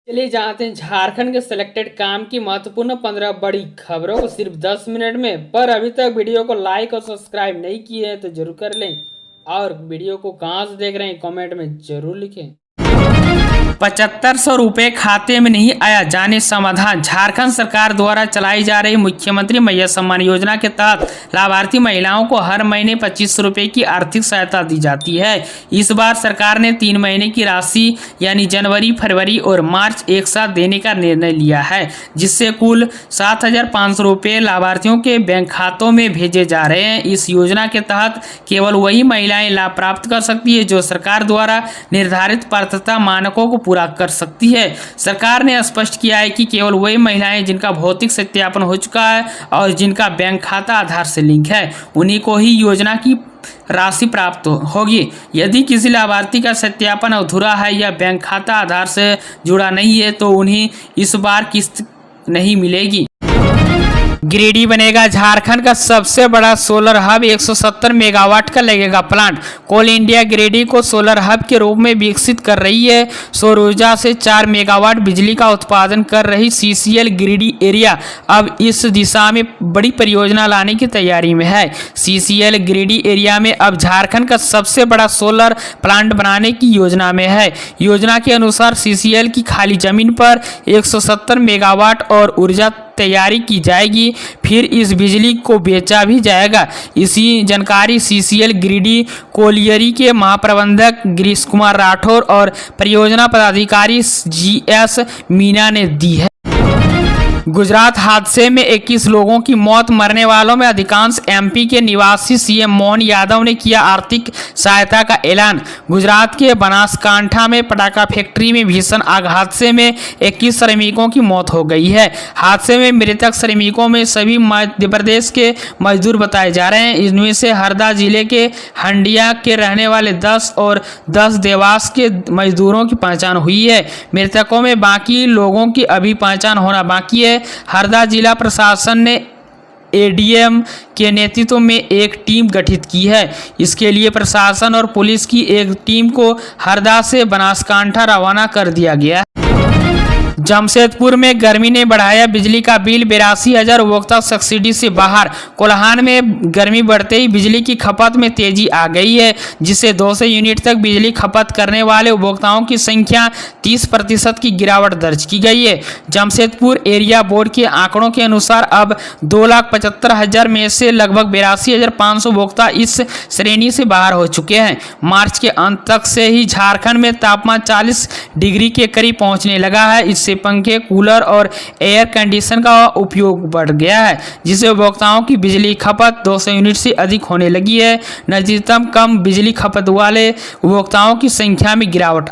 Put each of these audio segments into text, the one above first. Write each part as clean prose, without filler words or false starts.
चलिए जानते हैं झारखंड के सिलेक्टेड काम की महत्वपूर्ण 15 बड़ी खबरों को सिर्फ 10 मिनट में। पर अभी तक वीडियो को लाइक और सब्सक्राइब नहीं किए हैं तो जरूर कर लें, और वीडियो को कहाँ से देख रहे हैं कमेंट में जरूर लिखें। 7500 रुपये खाते में नहीं आया, जाने समाधान। झारखंड सरकार द्वारा चलाई जा रही मुख्यमंत्री मैया सम्मान योजना के तहत लाभार्थी महिलाओं को हर महीने 2500 रुपये की आर्थिक सहायता दी जाती है। इस बार सरकार ने 3 महीने की राशि यानी जनवरी, फरवरी और मार्च एक साथ देने का निर्णय लिया है, जिससे कुल 7500 रुपये लाभार्थियों के बैंक खातों में भेजे जा रहे हैं। इस योजना के तहत केवल वही महिलाएं लाभ प्राप्त कर सकती है जो सरकार द्वारा निर्धारित पात्रता मानकों को पूरा कर सकती है। सरकार ने स्पष्ट किया है कि केवल वही महिलाएं जिनका भौतिक सत्यापन हो चुका है और जिनका बैंक खाता आधार से लिंक है, उन्हीं को ही योजना की राशि प्राप्त होगी। यदि किसी लाभार्थी का सत्यापन अधूरा है या बैंक खाता आधार से जुड़ा नहीं है तो उन्हें इस बार किस्त नहीं मिलेगी। गिरिडीह बनेगा झारखंड का सबसे बड़ा सोलर हब, 170 मेगावाट का लगेगा प्लांट। कोल इंडिया गिरिडीह को सोलर हब के रूप में विकसित कर रही है। सौर ऊर्जा से 4 मेगावाट बिजली का उत्पादन कर रही CCL गिरिडीह एरिया अब इस दिशा में बड़ी परियोजना लाने की तैयारी में है। CCL गिरिडीह एरिया में अब झारखंड का सबसे बड़ा सोलर प्लांट बनाने की योजना में है। योजना के अनुसार CCL की खाली जमीन पर 170 मेगावाट और ऊर्जा तैयारी की जाएगी, फिर इस बिजली को बेचा भी जाएगा। इसी जानकारी CCL गिरिडीह कोलियरी के महाप्रबंधक गिरीश कुमार राठौर और परियोजना पदाधिकारी GS मीना ने दी है। गुजरात हादसे में 21 लोगों की मौत, मरने वालों में अधिकांश MP के निवासी। CM मोहन यादव ने किया आर्थिक सहायता का ऐलान। गुजरात के बनासकांठा में पटाखा फैक्ट्री में भीषण आग हादसे में 21 श्रमिकों की मौत हो गई है। हादसे में मृतक श्रमिकों में सभी मध्य प्रदेश के मजदूर बताए जा रहे हैं। इनमें से हरदा जिले के हंडिया के रहने वाले 10 और 10 देवास के मजदूरों की पहचान हुई है। मृतकों में बाकी लोगों की अभी पहचान होना बाकी है। हरदा जिला प्रशासन ने ADM के नेतृत्व में एक टीम गठित की है। इसके लिए प्रशासन और पुलिस की एक टीम को हरदा से बनासकांठा रवाना कर दिया गया। जमशेदपुर में गर्मी ने बढ़ाया बिजली का बिल, 82,000 उपभोक्ता सब्सिडी से बाहर। कोल्हान में गर्मी बढ़ते ही बिजली की खपत में तेजी आ गई है, जिससे 200 यूनिट तक बिजली खपत करने वाले उपभोक्ताओं की संख्या 30% की गिरावट दर्ज की गई है। जमशेदपुर एरिया बोर्ड के आंकड़ों के अनुसार अब 2,75,000 में से लगभग 82,500 उपभोक्ता इस श्रेणी से बाहर हो चुके हैं। मार्च के अंत तक से ही झारखंड में तापमान 40 डिग्री के करीब पहुंचने लगा है। इससे पंखे, कूलर और एयर कंडीशन का उपयोग बढ़ गया है, जिससे उपभोक्ताओं की बिजली खपत 200 यूनिट से अधिक होने लगी है। नतीजतन कम बिजली खपत वाले उपभोक्ताओं की संख्या में गिरावट।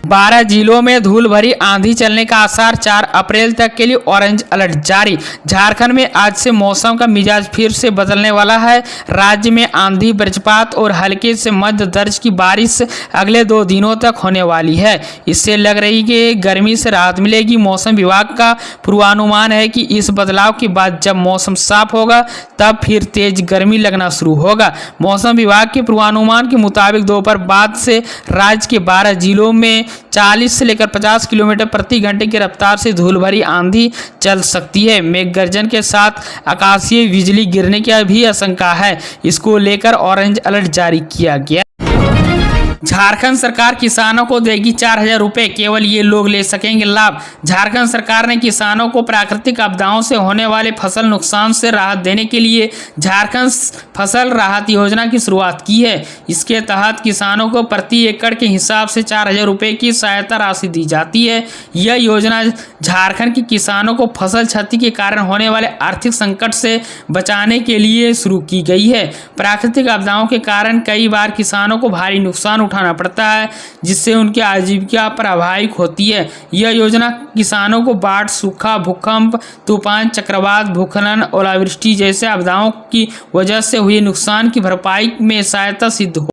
12 जिलों में धूल भरी आंधी चलने का आसार, 4 अप्रैल तक के लिए ऑरेंज अलर्ट जारी। झारखंड में आज से मौसम का मिजाज फिर से बदलने वाला है। राज्य में आंधी, वज्रपात और हल्के से मध्य दर्ज की बारिश अगले 2 दिनों तक होने वाली है। इससे लग रही कि गर्मी से राहत मिलेगी। मौसम विभाग का पूर्वानुमान है कि इस बदलाव के बाद जब मौसम साफ होगा तब फिर तेज गर्मी लगना शुरू होगा। मौसम विभाग के पूर्वानुमान के मुताबिक दोपहर बाद से राज्य के 12 जिलों में 40 से लेकर 50 किलोमीटर प्रति घंटे की रफ्तार से धूल भरी आंधी चल सकती है। मेघ गर्जन के साथ आकाशीय बिजली गिरने की भी आशंका है। इसको लेकर ऑरेंज अलर्ट जारी किया गया। झारखंड सरकार किसानों को देगी 4,000 रुपये, केवल ये लोग ले सकेंगे लाभ। झारखंड सरकार ने किसानों को प्राकृतिक आपदाओं से होने वाले फसल नुकसान से राहत देने के लिए झारखंड फसल राहत योजना की शुरुआत की है। इसके तहत किसानों को प्रति एकड़ के हिसाब से 4,000 रुपये की सहायता राशि दी जाती है। यह योजना झारखंड के किसानों को फसल क्षति के कारण होने वाले आर्थिक संकट से बचाने के लिए शुरू की गई है। प्राकृतिक आपदाओं के कारण कई बार किसानों को भारी नुकसान उठाना पड़ता है, जिससे उनकी आजीविका प्रभावित होती है। यह योजना किसानों को बाढ़, सूखा, भूकंप, तूफान, चक्रवात, भूस्खलन, ओलावृष्टि जैसे आपदाओं की वजह से हुए नुकसान की भरपाई में सहायता सिद्ध हो।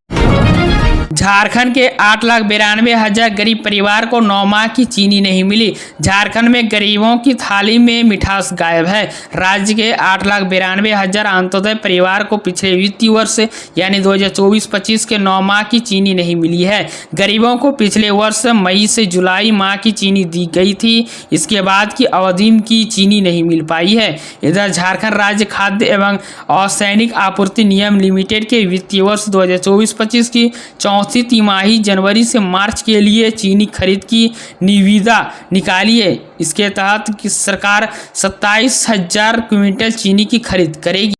झारखंड के 8,92,000 गरीब परिवार को 9 माह की चीनी नहीं मिली। झारखंड में गरीबों की थाली में मिठास गायब है। राज्य के 8,92,000 अंत्योदय परिवार को पिछले वित्तीय वर्ष यानी 2024-25 के 9 माह की चीनी नहीं मिली है। गरीबों को पिछले वर्ष मई से जुलाई माह की चीनी दी गई थी। इसके बाद की अवधि की चीनी नहीं मिल पाई है। इधर झारखंड राज्य खाद्य एवं असैनिक आपूर्ति निगम लिमिटेड के वित्तीय वर्ष 2024-25 की चौथी तिमाही जनवरी से मार्च के लिए चीनी खरीद की निविदा निकाली है। इसके तहत सरकार 27,000 क्विंटल चीनी की खरीद करेगी।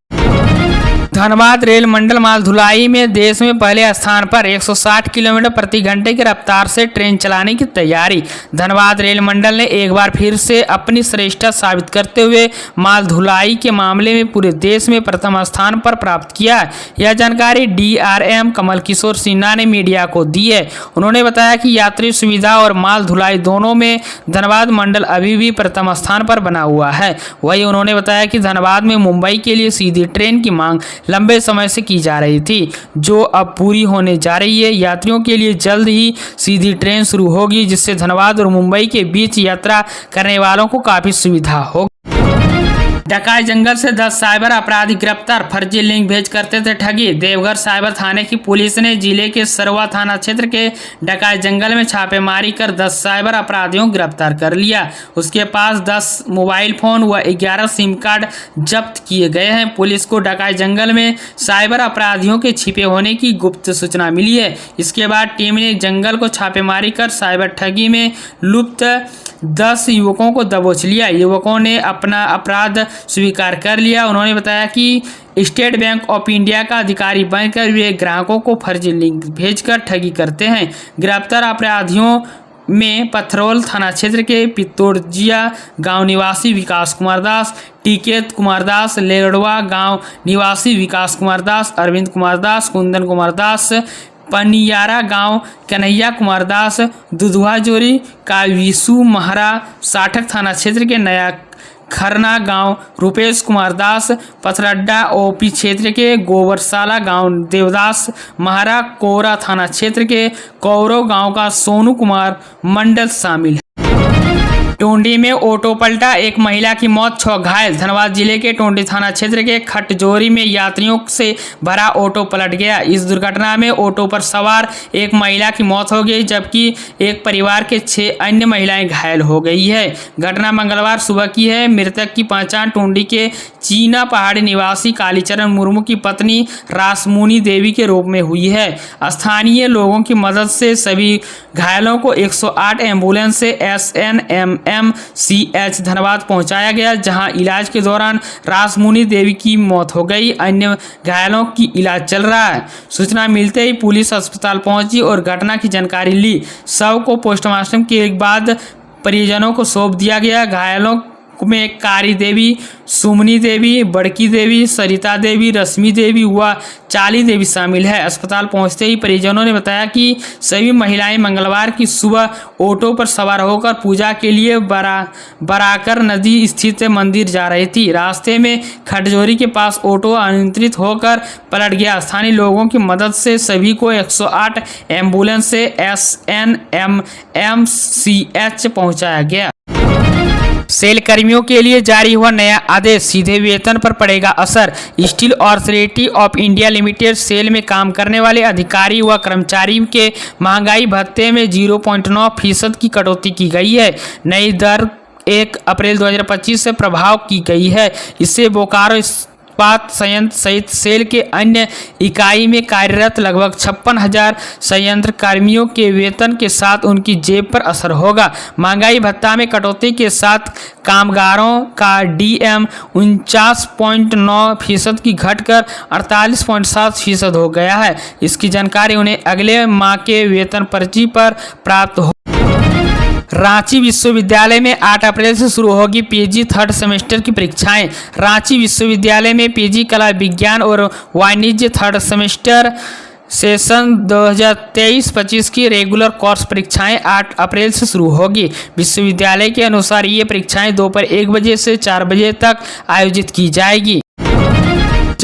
धनबाद रेल मंडल माल ढुलाई में देश में पहले स्थान पर 160 किलोमीटर प्रति घंटे की रफ्तार से ट्रेन चलाने की तैयारी। धनबाद रेल मंडल ने एक बार फिर से अपनी श्रेष्ठता साबित करते हुए माल ढुलाई के मामले में पूरे देश में प्रथम स्थान पर प्राप्त किया है। यह जानकारी DRM कमल किशोर सिन्हा ने मीडिया को दी है। उन्होंने बताया कि यात्री सुविधा और माल ढुलाई दोनों में धनबाद मंडल अभी भी प्रथम स्थान पर बना हुआ है। वहीं उन्होंने बताया कि धनबाद में मुंबई के लिए सीधी ट्रेन की मांग लंबे समय से की जा रही थी, जो अब पूरी होने जा रही है। यात्रियों के लिए जल्द ही सीधी ट्रेन शुरू होगी, जिससे धनबाद और मुंबई के बीच यात्रा करने वालों को काफी सुविधा होगी। डकाई जंगल से 10 साइबर अपराधी गिरफ्तार। फर्जी लिंक भेज करते थे ठगी। देवघर साइबर थाने की पुलिस ने जिले के सरवा थाना क्षेत्र के डकाई जंगल में छापेमारी कर 10 साइबर अपराधियों को गिरफ्तार कर लिया। उसके पास 10 मोबाइल फोन व 11 सिम कार्ड जब्त किए गए हैं। पुलिस को डकाई जंगल में साइबर अपराधियों के छिपे होने की गुप्त सूचना मिली है। इसके बाद टीम ने जंगल को छापेमारी कर साइबर ठगी में लुप्त 10 युवकों को दबोच लिया। युवकों ने अपना अपराध स्वीकार कर लिया। उन्होंने बताया कि स्टेट बैंक ऑफ इंडिया का अधिकारी बनकर वे ग्राहकों को फर्जी लिंक भेजकर ठगी करते हैं। गिरफ्तार अपराधियों में पथरौल थाना क्षेत्र के पित्तौड़जिया गांव निवासी विकास कुमार दास, टिकेत कुमार दास, लेरड़वा गांव निवासी विकास कुमार दास, अरविंद कुमार दास, कुंदन कुमार दास, पनियारा गांव कन्हैया कुमार दास, दुधवा जोरी का विशु महरा, साठक थाना क्षेत्र के नया खरना गांव रुपेश कुमार दास, पथरड्डा ओपी क्षेत्र के गोबरसाला गांव देवदास महरा, कोरा थाना क्षेत्र के कौरव गांव का सोनू कुमार मंडल शामिल है। टोंडी में ऑटो पलटा, एक महिला की मौत, 6 घायल। धनबाद जिले के टोंडी थाना क्षेत्र के खटजोरी में यात्रियों से भरा ऑटो पलट गया। इस दुर्घटना में ऑटो पर सवार एक महिला की मौत हो गई, जबकि एक परिवार के 6 अन्य महिलाएं घायल हो गई है। घटना मंगलवार सुबह की है। मृतक की पहचान टोंडी के चीना पहाड़ी निवासी कालीचरण मुर्मू की पत्नी रासमुनी देवी के रूप में हुई है। स्थानीय लोगों की मदद से सभी घायलों को 108 एम्बुलेंस से SNMMCH धनबाद पहुंचाया गया, जहां इलाज के दौरान रासमुनी देवी की मौत हो गई। अन्य घायलों की इलाज चल रहा है। सूचना मिलते ही पुलिस अस्पताल पहुंची और घटना की जानकारी ली। शव को पोस्टमार्टम के बाद परिजनों को सौंप दिया गया। घायलों में कारी देवी, सुमनी देवी, बड़की देवी, सरिता देवी, रश्मि देवी व चाली देवी शामिल है। अस्पताल पहुंचते ही परिजनों ने बताया कि सभी महिलाएं मंगलवार की सुबह ऑटो पर सवार होकर पूजा के लिए बराकर नदी स्थित मंदिर जा रही थी। रास्ते में खटजोरी के पास ऑटो अनियंत्रित होकर पलट गया। स्थानीय लोगों की मदद से सभी को 108 एम्बुलेंस से SNMMCH पहुंचाया गया। सेल कर्मियों के लिए जारी हुआ नया आदेश, सीधे वेतन पर पड़ेगा असर। Steel Authority of India Limited SAIL में काम करने वाले अधिकारी व कर्मचारी के महंगाई भत्ते में 0.9% की कटौती की गई है। नई दर 1 अप्रैल 2025 से प्रभाव की गई है। इससे बोकारो इस्पात संयंत्र सहित सेल के अन्य इकाई में कार्यरत लगभग 56,000 संयंत्र कर्मियों के वेतन के साथ उनकी जेब पर असर होगा। महंगाई भत्ता में कटौती के साथ कामगारों का DM 49.9% की घटकर 48.7% हो गया है। इसकी जानकारी उन्हें अगले माह के वेतन पर्ची पर प्राप्त हो। रांची विश्वविद्यालय में 8 अप्रैल से शुरू होगी PG 3rd सेमेस्टर की परीक्षाएं। रांची विश्वविद्यालय में PG कला विज्ञान और वाणिज्य 3rd सेमेस्टर सेशन 2023-25 की रेगुलर कोर्स परीक्षाएं 8 अप्रैल से शुरू होगी। विश्वविद्यालय के अनुसार ये परीक्षाएं दोपहर 1 बजे से 4 बजे तक आयोजित की जाएगी।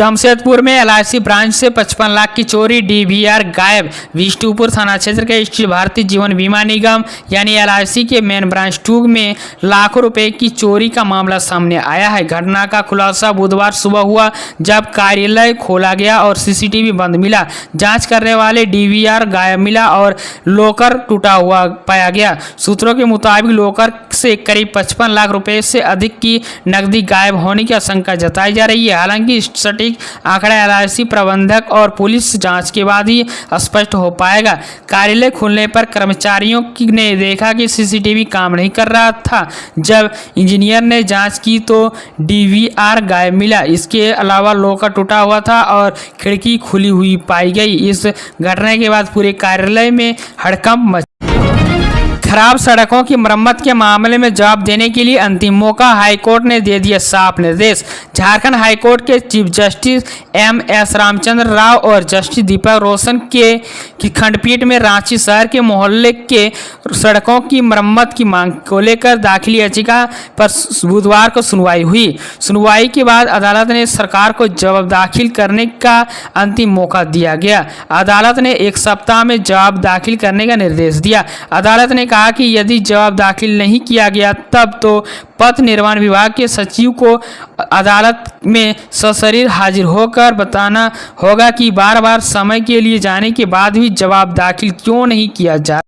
जमशेदपुर में LIC ब्रांच से 55 लाख की चोरी, DVR गायब। विष्णुपुर थाना क्षेत्र के स्थित भारतीय जीवन बीमा निगम यानी LIC के मेन ब्रांच 2 में लाखों रुपए की चोरी का मामला सामने आया है। घटना का खुलासा बुधवार सुबह हुआ जब कार्यालय खोला गया और CCTV बंद मिला। जांच करने वाले DVR गायब मिला और लॉकर टूटा हुआ पाया गया। सूत्रों के मुताबिक लॉकर से करीब 55 लाख रुपए से अधिक की नकदी गायब होने की आशंका जताई जा रही है। हालांकि सटीक आंकड़ा LIC प्रबंधक और पुलिस जांच के बाद ही स्पष्ट हो पाएगा। कार्यालय खुलने पर कर्मचारियों ने देखा कि CCTV काम नहीं कर रहा था। जब इंजीनियर ने जांच की तो DVR गायब मिला। इसके अलावा लॉकर टूटा हुआ था और खिड़की खुली हुई पाई गई। इस घटना के बाद पूरे कार्यालय में हड़कंप मचा। खराब सड़कों की मरम्मत के मामले में जवाब देने के लिए अंतिम मौका, हाईकोर्ट ने दे दिया साफ निर्देश। झारखंड हाईकोर्ट के chief justice MS Ramchandra Rao और जस्टिस दीपक रोशन की खंडपीठ में रांची शहर के मोहल्ले के सड़कों की मरम्मत की मांग को लेकर दाखिल याचिका पर बुधवार को सुनवाई हुई। सुनवाई के बाद अदालत ने सरकार को जवाब दाखिल करने का अंतिम मौका दिया गया। अदालत ने 1 सप्ताह में जवाब दाखिल करने का निर्देश दिया। अदालत ने कहा कि यदि जवाब दाखिल नहीं किया गया तब तो पथ निर्माण विभाग के सचिव को अदालत में सशरीर हाजिर होकर बताना होगा कि बार-बार समय के लिए जाने के बाद भी जवाब दाखिल क्यों नहीं किया जा।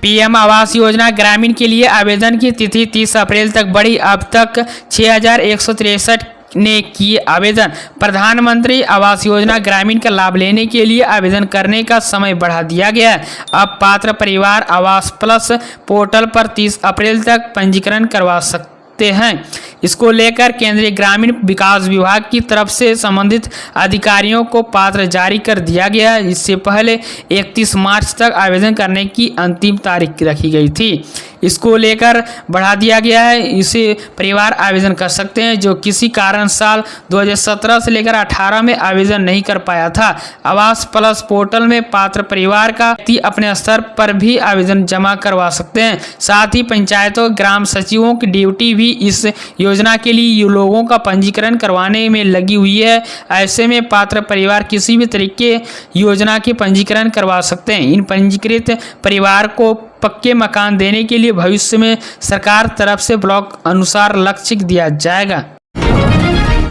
PM आवास योजना ग्रामीण के लिए आवेदन की तिथि 30 अप्रैल तक बढ़ी। अब तक 6163 ने किए आवेदन। प्रधानमंत्री आवास योजना ग्रामीण का लाभ लेने के लिए आवेदन करने का समय बढ़ा दिया गया है। अब पात्र परिवार आवास प्लस पोर्टल पर 30 अप्रैल तक पंजीकरण करवा सकते हैं। इसको लेकर केंद्रीय ग्रामीण विकास विभाग की तरफ से संबंधित अधिकारियों को पत्र जारी कर दिया गया है। इससे पहले 31 मार्च तक आवेदन करने की अंतिम तारीख रखी गई थी। इसको लेकर बढ़ा दिया गया है। इसे परिवार आवेदन कर सकते हैं जो किसी कारण साल 2017 से लेकर 18 में आवेदन नहीं कर पाया था। आवास प्लस पोर्टल में पात्र परिवार का व्यक्ति अपने स्तर पर भी आवेदन जमा करवा सकते हैं। साथ ही पंचायतों ग्राम सचिवों की ड्यूटी भी इस योजना के लिए लोगों का पंजीकरण करवाने में लगी हुई है। ऐसे में पात्र परिवार किसी भी तरीके योजना के पंजीकरण करवा सकते हैं। इन पंजीकृत परिवार को पक्के मकान देने के लिए भविष्य में सरकार तरफ से ब्लॉक अनुसार लक्ष्य दिया जाएगा।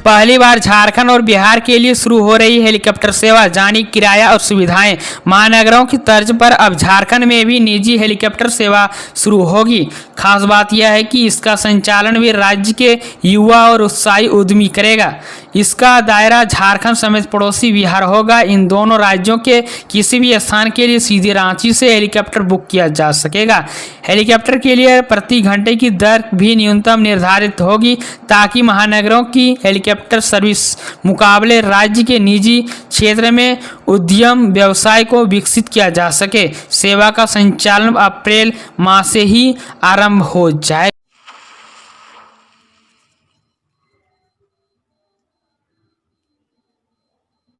पहली बार झारखंड और बिहार के लिए शुरू हो रही हेलीकॉप्टर सेवा, जानी किराया और सुविधाएं। महानगरों की तर्ज पर अब झारखंड में भी निजी हेलीकॉप्टर सेवा शुरू होगी। खास बात यह है कि इसका संचालन भी राज्य के युवा और उत्साही उद्यमी करेगा। इसका दायरा झारखंड समेत पड़ोसी बिहार होगा। इन दोनों राज्यों के किसी भी स्थान के लिए सीधे रांची से हेलीकॉप्टर बुक किया जा सकेगा। हेलीकॉप्टर के लिए प्रति घंटे की दर भी न्यूनतम निर्धारित होगी ताकि महानगरों की हेलीकॉप्टर सर्विस मुकाबले राज्य के निजी क्षेत्र में उद्यम व्यवसाय को विकसित किया जा सके। सेवा का संचालन अप्रैल माह से ही आरंभ हो जाए।